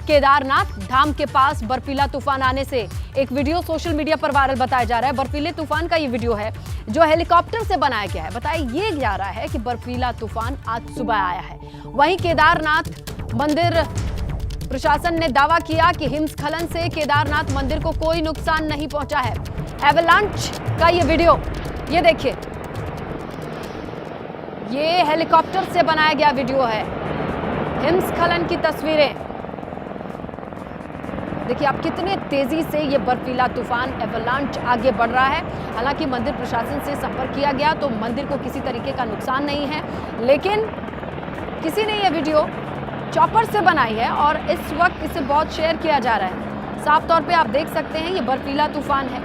केदारनाथ धाम के पास बर्फीला तूफान आने से एक वीडियो सोशल मीडिया पर वायरल बताया जा रहा है। बर्फीले तूफान का ये वीडियो है जो हेलीकॉप्टर से बनाया गया है। बताया ये जा रहा है कि बर्फीला तूफान आज सुबह आया है। वहीं केदारनाथ मंदिर प्रशासन ने दावा किया कि हिमस्खलन से केदारनाथ मंदिर को कोई नुकसान नहीं पहुंचा है। एवलांच का ये वीडियो, ये देखिए, ये हेलीकॉप्टर से बनाया गया वीडियो है। हिमस्खलन की तस्वीरें देखिए आप, कितने तेजी से ये बर्फीला तूफान एवलांच आगे बढ़ रहा है। हालांकि मंदिर प्रशासन से संपर्क किया गया तो मंदिर को किसी तरीके का नुकसान नहीं है, लेकिन किसी ने ये वीडियो चॉपर से बनाई है और इस वक्त इसे बहुत शेयर किया जा रहा है। साफ तौर पे आप देख सकते हैं ये बर्फीला तूफान है।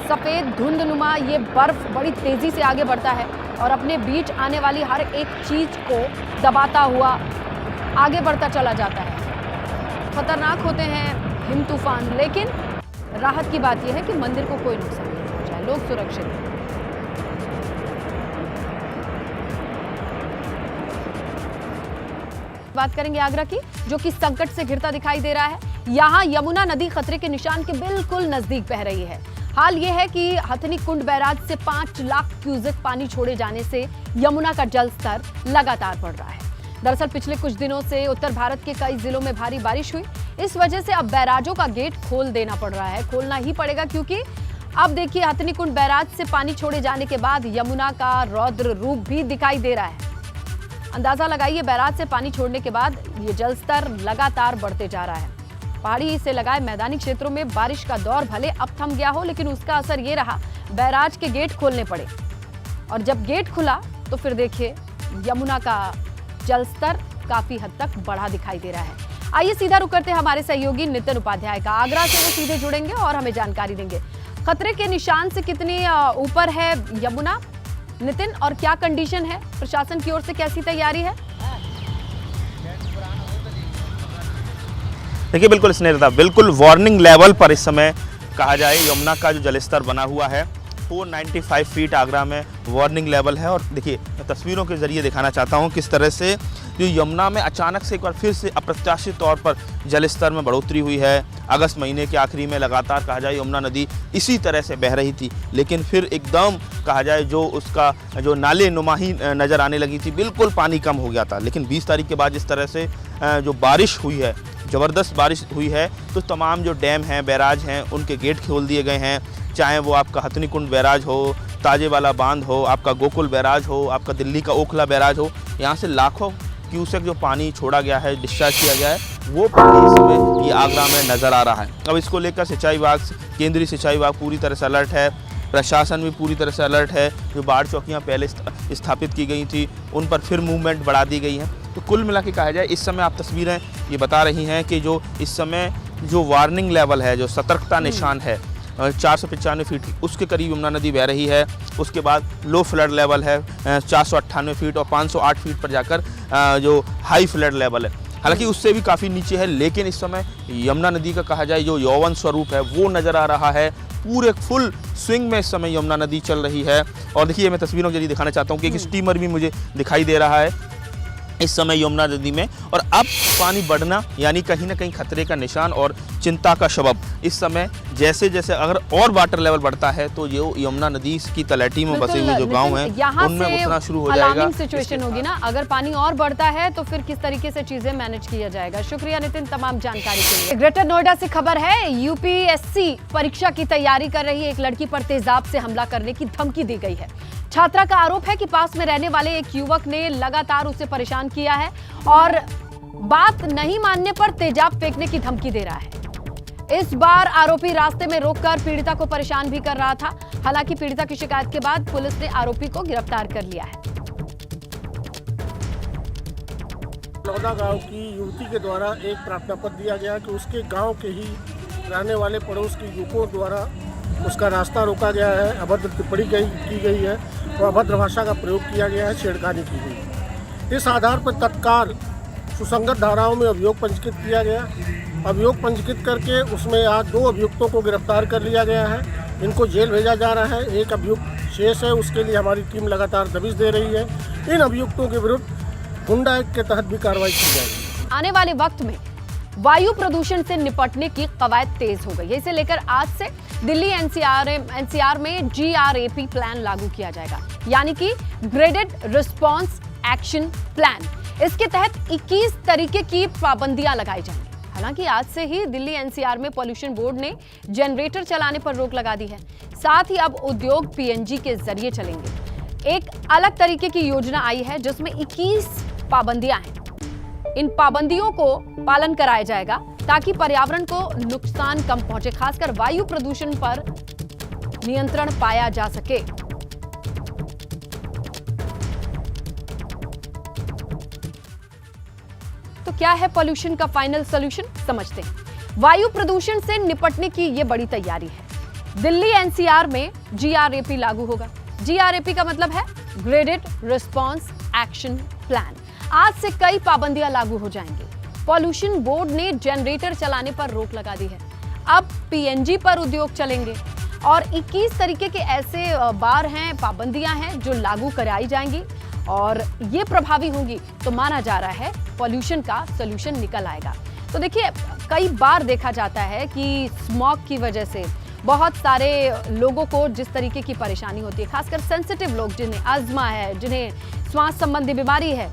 सफेद धुंधनुमा ये बर्फ बड़ी तेजी से आगे बढ़ता है और अपने बीच आने वाली हर एक चीज को दबाता हुआ आगे बढ़ता चला जाता है। खतरनाक होते हैं हिम तूफान, लेकिन राहत की बात यह है कि मंदिर को कोई नुकसान नहीं पहुंचा है, लोग सुरक्षित हैं। बात करेंगे आगरा की, जो कि संकट से घिरता दिखाई दे रहा है। यहाँ यमुना नदी खतरे के निशान के बिल्कुल नजदीक बह रही है। हाल ये है कि हथनी कुंड बैराज से 5 लाख क्यूसेक पानी छोड़े जाने से यमुना का जल स्तर लगातार बढ़ रहा है। दरअसल पिछले कुछ दिनों से उत्तर भारत के कई जिलों में भारी बारिश हुई। इस वजह से अब बैराजों का गेट खोल देना पड़ रहा है, खोलना ही पड़ेगा, क्योंकि अब देखिए हथनी कुंड बैराज से पानी छोड़े जाने के बाद यमुना का रौद्र रूप भी दिखाई दे रहा है। अंदाजा लगाइए, बैराज से पानी छोड़ने के बाद ये जल स्तर लगातार बढ़ते जा रहा है। पहाड़ी से लगाए मैदानी क्षेत्रों में बारिश का दौर भले अब थम गया हो, लेकिन उसका असर ये रहा, बैराज के गेट खोलने पड़े और जब गेट खुला तो फिर देखिए यमुना का जल स्तर काफी हद तक बढ़ा दिखाई दे रहा है। आइए सीधा रुक करते हैं हमारे सहयोगी नितिन उपाध्याय का। आगरा से वो सीधे जुड़ेंगे और हमें जानकारी देंगे खतरे के निशान से कितनी ऊपर है यमुना। नितिन, और क्या कंडीशन है, प्रशासन की ओर से कैसी तैयारी है? देखिए बिल्कुल स्नेहिता, बिल्कुल वार्निंग लेवल पर इस समय कहा जाए यमुना का जो जलस्तर बना हुआ है 495 फीट आगरा में वार्निंग लेवल है। और देखिए मैं तस्वीरों के जरिए दिखाना चाहता हूं किस तरह से जो यमुना में अचानक से एक बार फिर से अप्रत्याशित तौर पर जलस्तर में बढ़ोतरी हुई है। अगस्त महीने के आखिरी में लगातार कहा जाए यमुना नदी इसी तरह से बह रही थी, लेकिन फिर एकदम कहा जाए जो उसका जो नाले नुमाही नज़र आने लगी थी, बिल्कुल पानी कम हो गया था। लेकिन 20 तारीख के बाद जिस तरह से जो बारिश हुई है, ज़बरदस्त बारिश हुई है, तो तमाम जो डैम हैं, बैराज हैं, उनके गेट खोल दिए गए हैं। चाहे वो आपका हथनी कुंड बैराज हो, ताजेवाला बांध हो, आपका गोकुल बैराज हो, आपका दिल्ली का ओखला बैराज हो, यहाँ से लाखों क्यूसेक जो पानी छोड़ा गया है, डिस्चार्ज किया गया है, वो पानी इस समय ये आगरा में नज़र आ रहा है। अब इसको लेकर सिंचाई विभाग, केंद्रीय सिंचाई विभाग पूरी तरह से अलर्ट है, प्रशासन भी पूरी तरह से अलर्ट है। जो बाढ़ चौकियाँ पहले स्थापित की गई थी उन पर फिर मूवमेंट बढ़ा दी गई है। तो कुल मिला के कहा जाए इस समय आप तस्वीरें ये बता रही हैं कि जो इस समय जो वार्निंग लेवल है, जो सतर्कता निशान है 495 फीट उसके करीब यमुना नदी बह रही है। उसके बाद लो फ्लड लेवल है 498 फीट और 508 फीट पर जाकर जो हाई फ्लड लेवल है, हालांकि उससे भी काफ़ी नीचे है। लेकिन इस समय यमुना नदी का कहा जाए जो यौवन स्वरूप है वो नज़र आ रहा है। पूरे फुल स्विंग में इस समय यमुना नदी चल रही है। और देखिए मैं तस्वीरों के जरिए दिखाना चाहता हूँ कि एक स्टीमर भी मुझे दिखाई दे रहा है इस समय यमुना नदी में। और अब पानी बढ़ना यानी कहीं ना कहीं खतरे का निशान और चिंता का सबब इस समय जैसे जैसे अगर और वाटर लेवल बढ़ता है तो ये यमुना नदी की तलहटी में बसे हुए जो गांव हैं उनमें घुसना शुरू हो जाएगा। सिचुएशन होगी ना, अगर पानी और बढ़ता है तो फिर किस तरीके से चीजें मैनेज किया जाएगा। शुक्रिया नितिन तमाम जानकारी के लिए। ग्रेटर नोएडा से खबर है, यूपीएससी परीक्षा की तैयारी कर रही एक लड़की पर तेजाब से हमला करने की धमकी दी गई है। छात्रा का आरोप है कि पास में रहने वाले एक युवक ने लगातार उसे परेशान किया है और बात नहीं मानने पर तेजाब फेंकने की धमकी दे रहा है। इस बार आरोपी रास्ते में रोककर पीड़िता को परेशान भी कर रहा था। हालांकि पीड़िता की शिकायत के बाद पुलिस ने आरोपी को गिरफ्तार कर लिया है। लौदा गांव की युवती के द्वारा एक प्रार्थना पत्र दिया गया कि उसके गांव के ही रहने वाले पड़ोस के युवकों द्वारा उसका रास्ता रोका गया है, अभद्र टिप्पणी की गई है और अभद्र भाषा का प्रयोग किया गया है, छेड़खानी की गई है। इस आधार पर तत्काल सुसंगत धाराओं में अभियोग पंजीकृत किया गया। अभियोग पंजीकृत करके उसमें आज 2 अभियुक्तों को गिरफ्तार कर लिया गया है। इनको जेल भेजा जा रहा है। एक अभियुक्त शेष है, उसके लिए हमारी टीम लगातार दबिश दे रही है। इन अभियुक्तों के विरुद्ध गुंडा एक्ट के तहत भी कार्रवाई की जाएगी। आने वाले वक्त में वायु प्रदूषण से निपटने की कवायद तेज हो गई है। इसे लेकर आज से दिल्ली एनसीआर में GRAP प्लान लागू किया जाएगा, यानी कि ग्रेडेड रिस्पॉन्स एक्शन प्लान। इसके तहत 21 तरीके की पाबंदियां लगाई जाएंगी। हालांकि आज से ही दिल्ली एनसीआर में पॉल्यूशन बोर्ड ने जनरेटर चलाने पर रोक लगा दी है। साथ ही अब उद्योग PNG के जरिए चलेंगे। एक अलग तरीके की योजना आई है जिसमें 21 पाबंदियां हैं। इन पाबंदियों को पालन कराया जाएगा ताकि पर्यावरण को नुकसान कम पहुंचे, खासकर वायु प्रदूषण पर नियंत्रण पाया जा सके। तो क्या है पॉल्यूशन का फाइनल सॉल्यूशन, समझते हैं। वायु प्रदूषण से निपटने की यह बड़ी तैयारी है। दिल्ली एनसीआर में GRAP लागू होगा। GRAP का मतलब है ग्रेडेड रिस्पॉन्स एक्शन प्लान। आज से कई पाबंदियां लागू हो जाएंगी। पॉल्यूशन बोर्ड ने जनरेटर चलाने पर रोक लगा दी है। अब PNG पर उद्योग चलेंगे और 21 तरीके के ऐसे बार हैं, पाबंदियां हैं जो लागू कराई जाएंगी और ये प्रभावी होंगी तो माना जा रहा है पॉल्यूशन का सॉल्यूशन निकल आएगा। तो देखिए, कई बार देखा जाता है कि स्मॉग की वजह से बहुत सारे लोगों को जिस तरीके की परेशानी होती है, खासकर सेंसिटिव लोग जिन्हें अस्थमा है, जिन्हें श्वास संबंधी बीमारी है,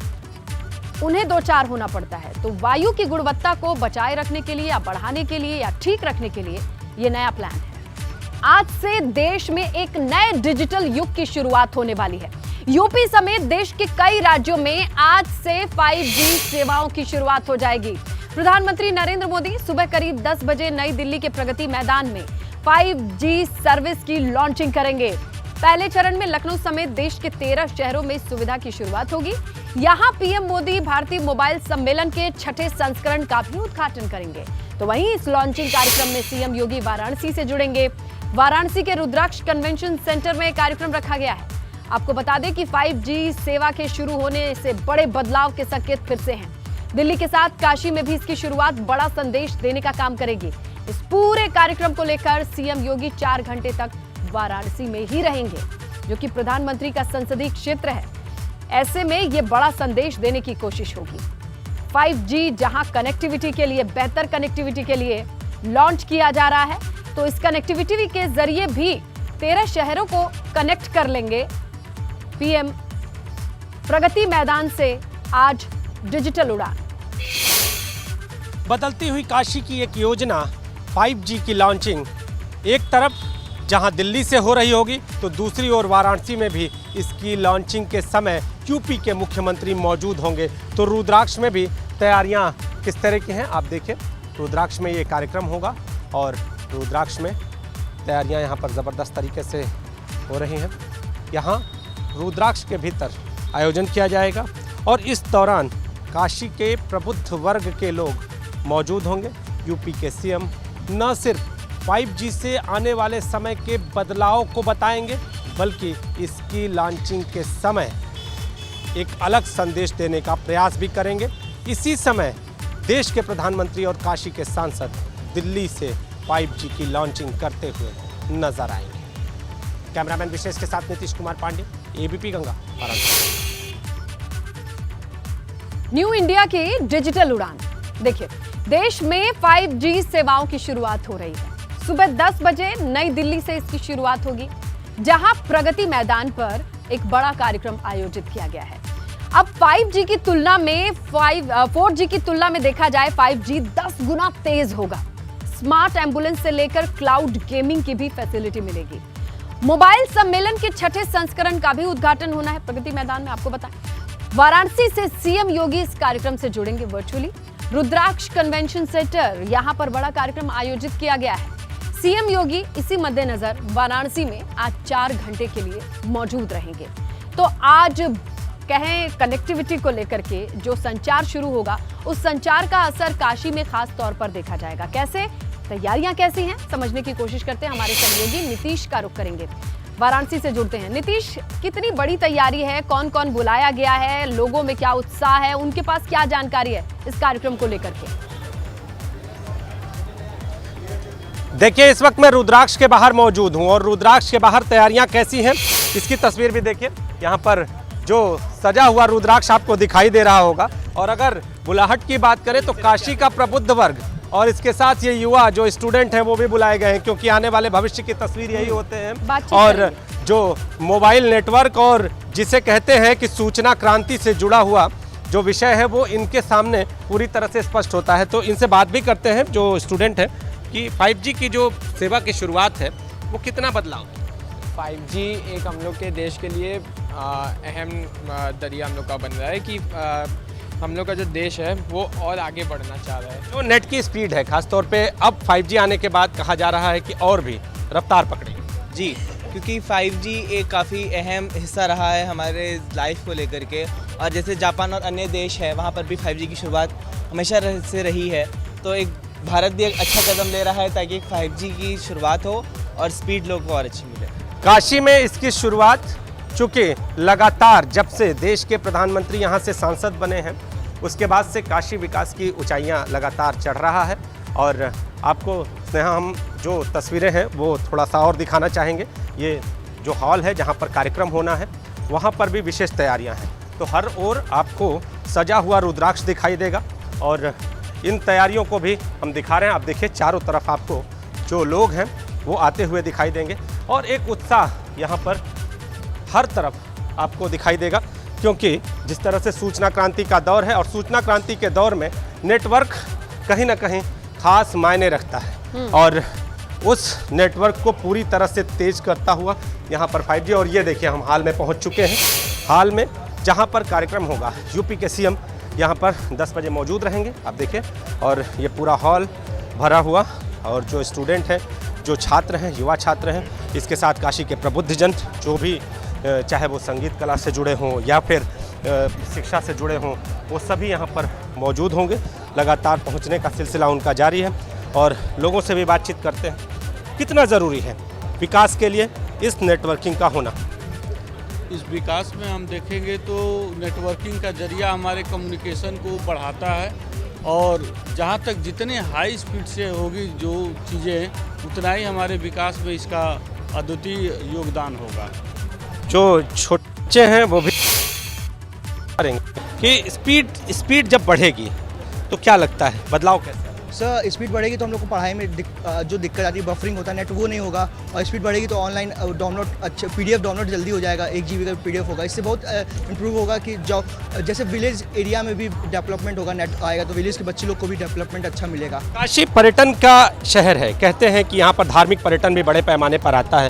उन्हें दो चार होना पड़ता है। तो वायु की गुणवत्ता को बचाए रखने के लिए या बढ़ाने के लिए या ठीक रखने के लिए ये नया प्लान है। आज से देश में एक नए डिजिटल युग की शुरुआत होने वाली है। यूपी समेत देश के कई राज्यों में आज से 5G सेवाओं की शुरुआत हो जाएगी। प्रधानमंत्री नरेंद्र मोदी सुबह करीब 10 बजे नई दिल्ली के प्रगति मैदान में 5G सर्विस की लॉन्चिंग करेंगे। पहले चरण में लखनऊ समेत देश के 13 शहरों में इस सुविधा की शुरुआत होगी। यहां PM मोदी भारतीय मोबाइल सम्मेलन के 6ठे संस्करण का भी उद्घाटन करेंगे। तो वहीं इस लॉन्चिंग कार्यक्रम में CM योगी वाराणसी से जुड़ेंगे। वाराणसी के रुद्राक्ष कन्वेंशन सेंटर में कार्यक्रम रखा गया है। आपको बता दें कि 5G सेवा के शुरू होने से बड़े बदलाव के संकेत फिर से हैं। दिल्ली के साथ काशी में भी इसकी शुरुआत बड़ा संदेश देने का काम करेगी। इस पूरे कार्यक्रम को लेकर CM योगी 4 घंटे तक वाराणसी में ही रहेंगे, जो कि प्रधानमंत्री का संसदीय क्षेत्र है। ऐसे में ये बड़ा संदेश देने की कोशिश होगी। 5G जहां कनेक्टिविटी के लिए, बेहतर कनेक्टिविटी के लिए लॉन्च किया जा रहा है, तो इस कनेक्टिविटी के जरिए भी 13 शहरों को कनेक्ट कर लेंगे PM। प्रगति मैदान से आज डिजिटल उड़ान। बदलती हुई काशी की एक योजना 5G की लॉन्चिंग एक तरफ जहां दिल्ली से हो रही होगी, तो दूसरी ओर वाराणसी में भी इसकी लॉन्चिंग के समय यूपी के मुख्यमंत्री मौजूद होंगे। तो रुद्राक्ष में भी तैयारियां किस तरह की हैं, आप देखिए। रुद्राक्ष में ये कार्यक्रम होगा और रुद्राक्ष में तैयारियां यहाँ पर ज़बरदस्त तरीके से हो रही हैं। यहाँ रुद्राक्ष के भीतर आयोजन किया जाएगा और इस दौरान काशी के प्रबुद्ध वर्ग के लोग मौजूद होंगे। यूपी के CM न सिर्फ 5G से आने वाले समय के बदलाव को बताएंगे, बल्कि इसकी लॉन्चिंग के समय एक अलग संदेश देने का प्रयास भी करेंगे। इसी समय देश के प्रधानमंत्री और काशी के सांसद दिल्ली से 5G की लॉन्चिंग करते हुए नजर आएंगे। कैमरामैन विशेष के साथ Nitish Kumar Pandey, ABP Ganga, Varanasi. New India की डिजिटल उड़ान। देखिए, देश में 5G सेवाओं की शुरुआत हो रही है। सुबह 10 बजे नई दिल्ली से इसकी शुरुआत होगी, जहां प्रगति मैदान पर एक बड़ा कार्यक्रम आयोजित किया गया है। अब 5G की तुलना में 4G की तुलना में देखा जाए 5G 10 गुना तेज होगा। स्मार्ट एम्बुलेंस से लेकर क्लाउड गेमिंग की भी फैसिलिटी मिलेगी। मोबाइल सम्मेलन के 6ठे संस्करण का भी उद्घाटन होना है प्रगति मैदान में, आपको बताएं। वाराणसी से CM योगी इस कार्यक्रम से जुड़ेंगे वर्चुअली। रुद्राक्ष कन्वेंशन सेंटर, यहां पर बड़ा कार्यक्रम आयोजित किया गया है। CM योगी इसी मद्देनजर वाराणसी में आज 4 घंटे के लिए मौजूद रहेंगे। तो आज कहें कनेक्टिविटी को लेकर के जो संचार शुरू होगा, उस संचार का असर काशी में खास तौर पर देखा जाएगा। कैसे, तैयारियां कैसी हैं, समझने की कोशिश करते हैं। हमारे सहयोगी नीतीश का रुख करेंगे, वाराणसी से जुड़ते हैं। नीतीश, कितनी बड़ी तैयारी है, कौन कौन बुलाया गया है, लोगों में क्या उत्साह है, उनके पास क्या जानकारी है इस कार्यक्रम को लेकर के? देखिए, इस वक्त मैं रुद्राक्ष के बाहर मौजूद हूं और रुद्राक्ष के बाहर तैयारियां कैसी हैं इसकी तस्वीर भी देखिए। यहाँ पर जो सजा हुआ रुद्राक्ष आपको दिखाई दे रहा होगा। और अगर बुलाहट की बात करें तो काशी का प्रबुद्ध वर्ग और इसके साथ ये युवा जो स्टूडेंट हैं वो भी बुलाए गए हैं, क्योंकि आने वाले भविष्य की तस्वीर यही होते हैं। और जो मोबाइल नेटवर्क और जिसे कहते हैं कि सूचना क्रांति से जुड़ा हुआ जो विषय है वो इनके सामने पूरी तरह से स्पष्ट होता है। तो इनसे बात भी करते हैं जो स्टूडेंट है कि 5G की जो सेवा की शुरुआत है वो कितना बदलाव? 5G एक हम लोग के देश के लिए अहम दरिया हम लोग का बन रहा है कि हम लोग का जो देश है वो और आगे बढ़ना चाह रहा है। जो नेट की स्पीड है खासतौर पे अब 5G आने के बाद कहा जा रहा है कि और भी रफ्तार पकड़ेगी। जी, क्योंकि 5G एक काफ़ी अहम हिस्सा रहा है हमारे लाइफ को लेकर के, और जैसे जापान और अन्य देश है वहाँ पर भी 5G की शुरुआत हमेशा से रही है। तो एक भारत भी एक अच्छा कदम ले रहा है ताकि 5G की शुरुआत हो और स्पीड लोग को और अच्छी मिले। काशी में इसकी शुरुआत चूँकि लगातार जब से देश के प्रधानमंत्री यहाँ से सांसद बने हैं उसके बाद से काशी विकास की ऊंचाइयाँ लगातार चढ़ रहा है। और आपको स्नेहा हम जो तस्वीरें हैं वो थोड़ा सा और दिखाना चाहेंगे। ये जो हॉल है जहाँ पर कार्यक्रम होना है वहाँ पर भी विशेष तैयारियाँ हैं। तो हर ओर आपको सजा हुआ रुद्राक्ष दिखाई देगा और इन तैयारियों को भी हम दिखा रहे हैं। आप देखिए चारों तरफ आपको जो लोग हैं वो आते हुए दिखाई देंगे और एक उत्साह यहाँ पर हर तरफ आपको दिखाई देगा, क्योंकि जिस तरह से सूचना क्रांति का दौर है और सूचना क्रांति के दौर में नेटवर्क कहीं ना कहीं खास मायने रखता है और उस नेटवर्क को पूरी तरह से तेज करता हुआ यहाँ पर 5G। और ये देखिए हम हाल में पहुँच चुके हैं, हाल में जहाँ पर कार्यक्रम होगा। यूपी के सीएम यहाँ पर 10 बजे मौजूद रहेंगे, आप देखिए। और ये पूरा हॉल भरा हुआ और जो स्टूडेंट हैं, जो छात्र हैं, युवा छात्र हैं, इसके साथ काशी के प्रबुद्धजन जो भी चाहे वो संगीत कला से जुड़े हों या फिर शिक्षा से जुड़े हों, वो सभी यहाँ पर मौजूद होंगे। लगातार पहुँचने का सिलसिला उनका जारी है और लोगों से भी बातचीत करते हैं। कितना ज़रूरी है विकास के लिए इस नेटवर्किंग का होना? इस विकास में हम देखेंगे तो नेटवर्किंग का जरिया हमारे कम्युनिकेशन को बढ़ाता है और जहाँ तक जितने हाई स्पीड से होगी जो चीज़ें उतना ही हमारे विकास में इसका अद्वितीय योगदान होगा। जो छोटे हैं वो भी करेंगे कि स्पीड जब बढ़ेगी तो क्या लगता है बदलाव कैसे? सर स्पीड बढ़ेगी तो हम लोग को पढ़ाई में जो दिक्कत आती है, बफरिंग होता है नेट, वो नहीं होगा। और स्पीड बढ़ेगी तो ऑनलाइन डाउनलोड अच्छा PDF डाउनलोड जल्दी हो जाएगा, 1 GB का PDF होगा। इससे बहुत इंप्रूव होगा कि जो जैसे विलेज एरिया में भी डेवलपमेंट होगा, नेट आएगा तो विलेज के बच्चे लोग को भी डेवलपमेंट अच्छा मिलेगा। काशी पर्यटन का शहर है, कहते हैं कि यहाँ पर धार्मिक पर्यटन भी बड़े पैमाने पर आता है।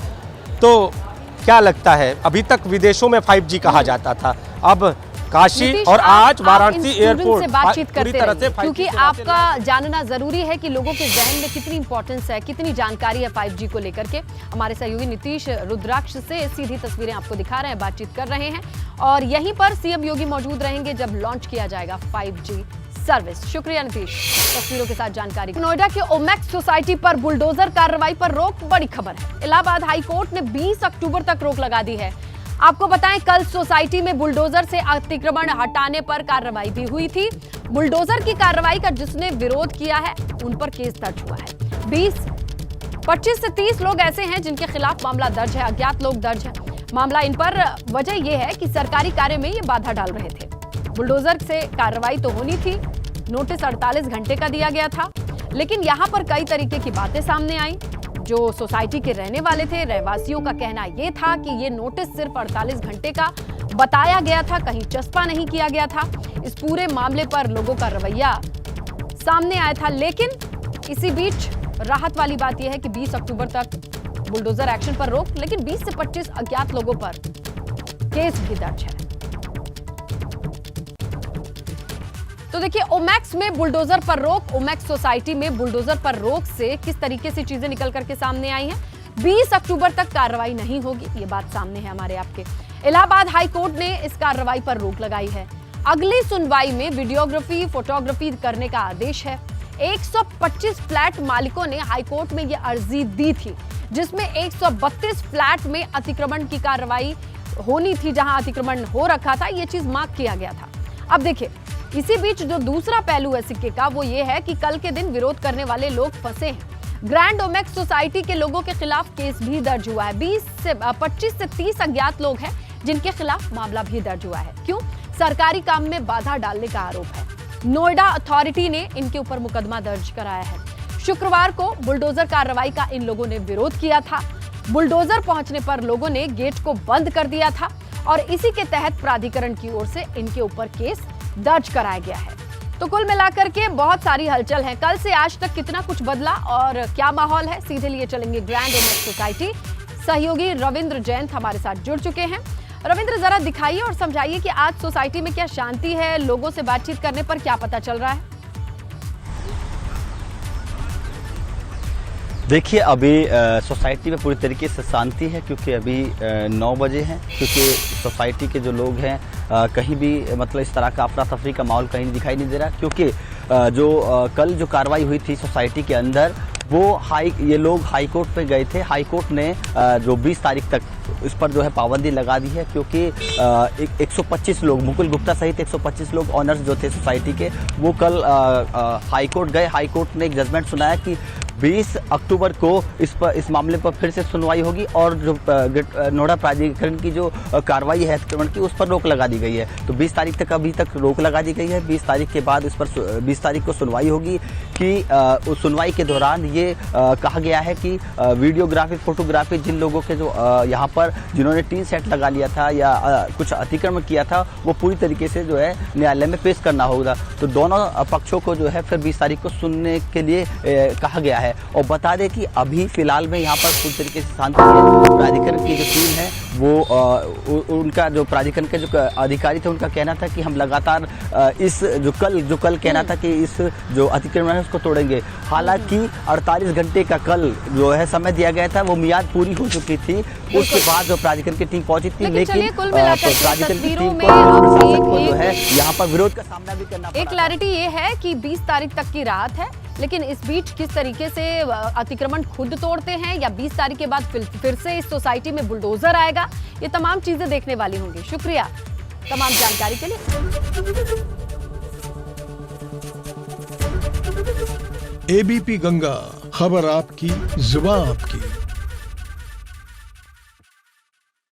तो क्या लगता है, अभी तक विदेशों में 5G कहा जाता था, अब काशी और आज वाराणसी एयरपोर्ट से बातचीत करते तरह से रहिए, क्योंकि आपका जानना जरूरी है कि लोगों के जहन में कितनी इंपॉर्टेंस है, कितनी जानकारी है 5G को लेकर के। हमारे सहयोगी नीतीश रुद्राक्ष से सीधी तस्वीरें आपको दिखा रहे हैं, बातचीत कर रहे हैं और यहीं पर सीएम योगी मौजूद रहेंगे जब लॉन्च किया जाएगा 5G सर्विस। शुक्रिया नीतीश तस्वीरों के साथ जानकारी। नोएडा के ओमैक्स सोसाइटी पर बुलडोजर कार्रवाई पर रोक, बड़ी खबर है। इलाहाबाद हाईकोर्ट ने 20 अक्टूबर तक रोक लगा दी है। आपको बताएं कल सोसाइटी में बुलडोजर से अतिक्रमण हटाने पर कार्रवाई भी हुई थी। बुलडोजर की कार्रवाई का जिसने विरोध किया है उन पर केस दर्ज हुआ है। 25 से 30 लोग ऐसे हैं जिनके खिलाफ मामला दर्ज है, अज्ञात लोग दर्ज है मामला इन पर। वजह यह है कि सरकारी कार्य में ये बाधा डाल रहे थे। बुलडोजर से कार्रवाई तो होनी थी, नोटिस 48 घंटे का दिया गया था, लेकिन यहाँ पर कई तरीके की बातें सामने आई। जो सोसाइटी के रहने वाले थे, रहवासियों का कहना यह था कि ये नोटिस सिर्फ 48 घंटे का बताया गया था, कहीं चस्पा नहीं किया गया था। इस पूरे मामले पर लोगों का रवैया सामने आया था, लेकिन इसी बीच राहत वाली बात यह है कि 20 अक्टूबर तक बुलडोजर एक्शन पर रोक, लेकिन 20 से 25 अज्ञात लोगों पर केस भी दर्ज है। तो देखिए ओमैक्स में बुलडोजर पर रोक, ओमैक्स सोसाइटी में बुलडोजर पर रोक से किस तरीके से चीजें निकल करके सामने आई हैं। 20 अक्टूबर तक कार्रवाई नहीं होगी, ये बात सामने है हमारे आपके। इलाहाबाद हाई कोर्ट ने इस कार्रवाई पर रोक लगाई है। अगली सुनवाई में वीडियोग्राफी, फोटोग्राफी करने का आदेश है। 125 फ्लैट मालिकों ने हाईकोर्ट में यह अर्जी दी थी, जिसमें 132 फ्लैट में अतिक्रमण की कार्रवाई होनी थी। जहां अतिक्रमण हो रखा था, यह चीज मार्क किया गया था। अब देखिए इसी बीच जो दूसरा पहलू है सिक्के का, वो ये है कि कल के दिन विरोध करने वाले लोग फंसे हैं। ग्रैंड ओमैक्स सोसाइटी के लोगों के खिलाफ केस भी दर्ज हुआ है। 25 से 30 अज्ञात लोग हैं जिनके खिलाफ मामला भी दर्ज हुआ है। क्यों? सरकारी काम में बाधा डालने का आरोप है। नोएडा अथॉरिटी ने इनके ऊपर मुकदमा दर्ज कराया है। शुक्रवार को बुलडोजर कार्रवाई का इन लोगों ने विरोध किया था। बुलडोजर पहुंचने पर लोगों ने गेट को बंद कर दिया था और इसी के तहत प्राधिकरण की ओर से इनके ऊपर केस दर्ज कराया गया है। तो कुल मिलाकर के बहुत सारी हलचल है। कल से आज तक कितना कुछ बदला और क्या माहौल है, सीधे लिए चलेंगे ग्रैंड ओमेक्स सोसाइटी। सहयोगी रविंद्र जैन हमारे साथ जुड़ चुके हैं। रविंद्र, जरा दिखाइए और समझाइए कि आज सोसाइटी में क्या शांति है, लोगों से बातचीत करने पर क्या पता चल रहा है? देखिए, अभी सोसाइटी में पूरी तरीके से शांति है क्योंकि अभी 9 बजे हैं। क्योंकि सोसाइटी के जो लोग हैं कहीं भी मतलब इस तरह का अफरा तफरी का माहौल कहीं दिखाई नहीं दे रहा, क्योंकि कल जो कार्रवाई हुई थी सोसाइटी के अंदर वो ये लोग हाई कोर्ट पे गए थे। हाई कोर्ट ने जो 20 तारीख तक इस पर जो है पाबंदी लगा दी है, क्योंकि 125 लोग, मुकुल गुप्ता सहित 125 लोग ऑनर्स जो थे सोसाइटी के, वो कल हाई कोर्ट गए। हाई कोर्ट ने एक जजमेंट सुनाया कि 20 अक्टूबर को इस मामले पर फिर से सुनवाई होगी और जो नोएडा प्राधिकरण की जो कार्रवाई है अतिक्रमण की, उस पर रोक लगा दी गई है। तो 20 तारीख तक अभी तक रोक लगा दी गई है। 20 तारीख के बाद इस पर 20 तारीख को सुनवाई होगी कि उस सुनवाई के दौरान ये कहा गया है कि वीडियोग्राफी, फोटोग्राफी जिन लोगों के जो यहाँ पर जिन्होंने टीन सेट लगा लिया था या कुछ अतिक्रमण किया था, वो पूरी तरीके से जो है न्यायालय में पेश करना होगा। तो दोनों पक्षों को जो है फिर 20 तारीख को सुनने के लिए कहा गया है। और बता दें कि अभी फिलहाल में यहाँ पर पूरी तरीके से शांति है। प्राधिकरण की जो टीम है वो उनका जो प्राधिकरण के जो अधिकारी थे उनका कहना था कि हम लगातार इस जो कल कहना था कि इस जो अतिक्रमण है उसको तोड़ेंगे। हालांकि 48 घंटे का कल जो है समय दिया गया था, वो मियाद पूरी हो चुकी थी। उसके बाद जो प्राधिकरण की टीम पहुंची थी, लेकिन प्राधिकरण की टीम को जो है यहाँ पर विरोध का सामना भी करना पड़ा। एक क्लैरिटी ये है कि 20 तारीख तक की राहत है, लेकिन इस बीच किस तरीके से अतिक्रमण खुद तोड़ते हैं या 20 तारीख के बाद फिर से इस सोसाइटी में बुलडोजर आएगा, ये तमाम चीजें देखने वाली होंगी। शुक्रिया तमाम जानकारी के लिए। एबीपी गंगा, खबर आपकी, जुबान आपकी।